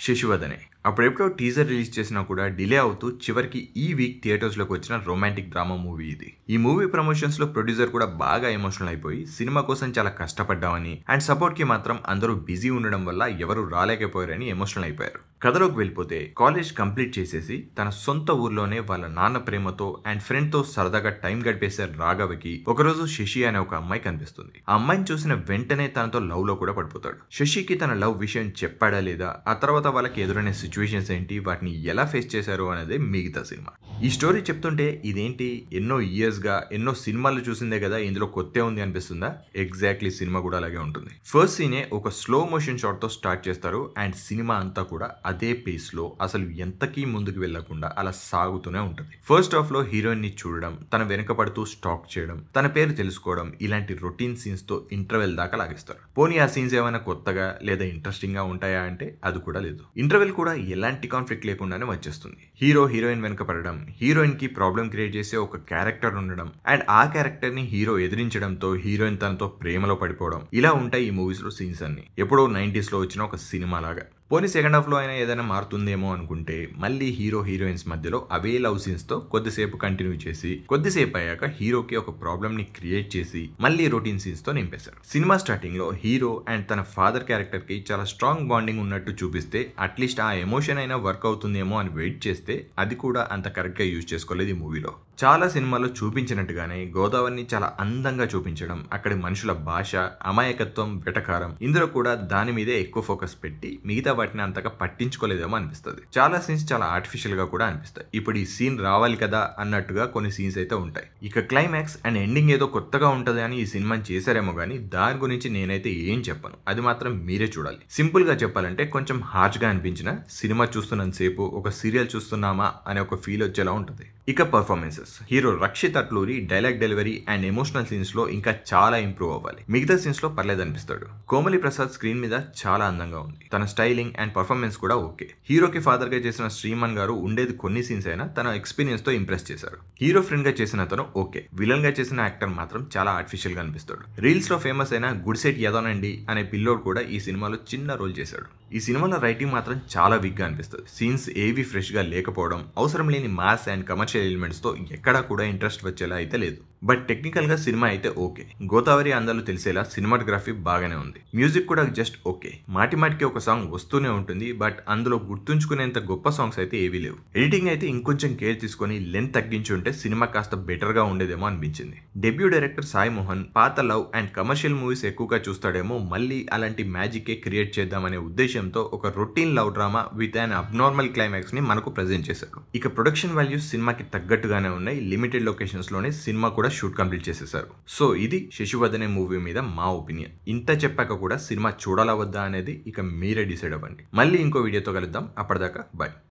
శశివదనే అప్పుడెప్పుడో teaser release చేసినా కూడా డిలే అవుతూ చివరికి ఈ వీక్ థియేటర్స్లోకి వచ్చిన రొమాంటిక్ డ్రామా మూవీ ఇది. ఈ మూవీ ప్రమోషన్స్లో ప్రొడ్యూసర్ కూడా బాగా ఎమోషనల్ అయిపోయి సినిమా కోసం చాలా కష్టపడ్డామని అండ్ సపోర్ట్కి మాత్రం అందరూ బిజీ ఉండడం వల్ల ఎవరు రాలేకపోయారని ఎమోషనల్ అయిపోయారు. కథలోకి వెళ్ళిపోతే కాలేజ్ కంప్లీట్ చేసేసి తన సొంత ఊర్లోనే వాళ్ళ నాన్న ప్రేమతో అండ్ ఫ్రెండ్తో సరదాగా టైం గడిపేసే రాఘవకి ఒకరోజు శశి అనే ఒక అమ్మాయి కనిపిస్తుంది. ఆ అమ్మాయిని చూసిన వెంటనే తనతో లవ్ లో కూడా పడిపోతాడు. శశికి తన లవ్ విషయం చెప్పాడా లేదా, ఆ తర్వాత వాళ్ళకి ఎదురైన సిచ్యువేషన్స్ ఏంటి, వాటిని ఎలా ఫేస్ చేశారు అనేది మిగతా సినిమా. ఈ స్టోరీ చెప్తుంటే ఇదేంటి ఎన్నో ఇయర్స్ గా ఎన్నో సినిమాలు చూసిందే కదా, ఇందులో కొత్త ఉంది అనిపిస్తుందా? ఎగ్జాక్ట్లీ సినిమా కూడా అలాగే ఉంటుంది. ఫస్ట్ సీనే ఒక స్లో మోషన్ షాట్ తో స్టార్ట్ చేస్తారు అండ్ సినిమా అంతా కూడా అదే పేస్ లో అసలు ఎంతకీ ముందుకు వెళ్లకుండా అలా సాగుతూనే ఉంటుంది. ఫస్ట్ హాఫ్ లో హీరోయిన్ ని చూడడం, తన వెనుక పడుతూ స్టాక్ చేయడం, తన పేరు తెలుసుకోవడం, ఇలాంటి రొటీన్ సీన్స్ తో ఇంటర్వెల్ దాకా లాగిస్తారు. పోనీ ఆ సీన్స్ ఏమైనా కొత్తగా లేదా ఇంట్రెస్టింగ్ గా ఉంటాయా అంటే అది కూడా లేదు. ఇంటర్వెల్ కూడా ఎలాంటి కాన్ఫ్లిక్ట్ లేకుండానే వచ్చేస్తుంది. హీరో హీరోయిన్ వెనుక పడడం, హీరోయిన్ కి ప్రాబ్లం క్రియేట్ చేసే ఒక క్యారెక్టర్ ఉండడం అండ్ ఆ క్యారెక్టర్ ని హీరో ఎదిరించడంతో హీరోయిన్ తనతో ప్రేమలో పడిపోవడం, ఇలా ఉంటాయి ఈ మూవీస్ లో సీన్స్ అన్ని. ఎప్పుడో 90s లో వచ్చిన ఒక సినిమా లాగా. పోనీ సెకండ్ హాఫ్ లో అయినా ఏదైనా మారుతుందేమో అనుకుంటే మళ్ళీ హీరో హీరోయిన్స్ మధ్యలో అవే లవ్ సీన్స్ తో కొద్దిసేపు కంటిన్యూ చేసి కొద్దిసేపు అయ్యాక హీరోకి ఒక ప్రాబ్లమ్ ని క్రియేట్ చేసి మళ్ళీ రొటీన్ సీన్స్ తో నింపేశారు. సినిమా స్టార్టింగ్ లో హీరో అండ్ తన ఫాదర్ క్యారెక్టర్ కి చాలా స్ట్రాంగ్ బాండింగ్ ఉన్నట్టు చూపిస్తే అట్లీస్ట్ ఆ ఎమోషన్ అయినా వర్క్ అవుతుందేమో అని వెయిట్ చేస్తే అది కూడా అంత కరెక్ట్ గా యూజ్ చేసుకోలేదు ఈ మూవీలో. చాలా సినిమాల్లో చూపించినట్టుగానే గోదావరిని చాలా అందంగా చూపించడం, అక్కడి మనుషుల భాష, అమాయకత్వం, వెటకారం, ఇందులో కూడా దాని మీదే ఎక్కువ ఫోకస్ పెట్టి మిగతా వాటిని అంతగా పట్టించుకోలేదేమో అనిపిస్తుంది. చాలా సీన్స్ చాలా ఆర్టిఫిషియల్ గా కూడా అనిపిస్తాయి. ఇప్పుడు ఈ సీన్ రావాలి కదా అన్నట్టుగా కొన్ని సీన్స్ అయితే ఉంటాయి. ఇక క్లైమాక్స్ అండ్ ఎండింగ్ ఏదో కొత్తగా ఉంటది అని ఈ సినిమాని చేశారేమో కానీ దాని గురించి నేనైతే ఏం చెప్పను, అది మాత్రం మీరే చూడాలి. సింపుల్ గా చెప్పాలంటే కొంచెం హార్ష్ గా అనిపించిన సినిమా చూస్తున్నంత సేపు ఒక సీరియల్ చూస్తున్నామా అనే ఒక ఫీల్ వచ్చేలా ఉంటుంది. ఇక performances, hero Rakshit Atluri dialogue delivery and emotional scenes లో ఇంకా చాలా ఇంప్రూవ్ అవ్వాలి. మిగతా సీన్స్ లో పర్లేదు అనిపిస్తాడు. కోమలి ప్రసాద్ స్క్రీన్ మీద చాలా అందంగా ఉంది. తన స్టైలింగ్ అండ్ పర్ఫార్మెన్స్ కూడా ఓకే. హీరోకి ఫాదర్ గా చేసిన శ్రీమన్ గారు ఉండేది కొన్ని సీన్స్ అయినా తన ఎక్స్పీరియన్స్ తో ఇంప్రెస్ చేశారు. హీరో ఫ్రెండ్ గా చేసిన తను ఓకే. విలన్ గా చేసిన యాక్టర్ మాత్రం చాలా ఆర్టిఫిషియల్ గా అనిపిస్తాడు. రీల్స్ లో ఫేమస్ అయిన గుడిసెట్ యదోనండి అనే పిల్లోడు కూడా ఈ సినిమాలో చిన్న రోల్ చేశాడు. ఈ సినిమాలో రైటింగ్ మాత్రం చాలా వీక్ గా అనిపిస్తుంది. సీన్స్ ఏవి ఫ్రెష్ గా లేకపోవడం, అవసరం లేని మాస్ అండ్ కమర్షియల్ ఎలిమెంట్స్ తో ఎక్కడా కూడా ఇంట్రెస్ట్ వచ్చేలా అయితే లేదు. బట్ టెక్నికల్ గా సినిమా అయితే ఓకే. గోదావరి అందాలు తెలిసేలా సినిమాటోగ్రఫీ బాగానే ఉంది. మ్యూజిక్ కూడా జస్ట్ ఓకే. మాటి మాటికి ఒక సాంగ్ వస్తూనే ఉంటుంది, బట్ అందులో గుర్తుంచుకునేంత గొప్ప సాంగ్స్ అయితే ఏవీ లేవు. ఎడిటింగ్ అయితే ఇంకొంచెం కేర్ తీసుకొని లెంత్ తగ్గించి ఉంటే సినిమా కాస్త బెటర్ గా ఉండేదేమో అనిపించింది. డెబ్యూ డైరెక్టర్ సాయి మోహన్ పాత లవ్ అండ్ కమర్షియల్ మూవీస్ ఎక్కువగా చూస్తాడేమో, మళ్ళీ అలాంటి మ్యాజిక్ క్రియేట్ చేద్దామనే ఉద్దేశంతో ఒక routine love drama with an abnormal climax ని మనకు ప్రెజెంట్ చేశాడు. ఇక ప్రొడక్షన్ వాల్యూస్ సినిమాకి తగ్గట్టుగానే ఉన్నాయి. లిమిటెడ్ లొకేషన్స్ లోనే సినిమా కూడా షూట్ కంప్లీట్ చేసేసారు. సో ఇది శశివదనే మూవీ మీద మా ఒపీనియన్. ఇంత చెప్పాక కూడా సినిమా చూడాలా వద్దా అనేది ఇక మీరే డిసైడ్ అవ్వండి. మళ్ళీ ఇంకో వీడియోతో కలుద్దాం. అప్పటిదాకా బాయ్.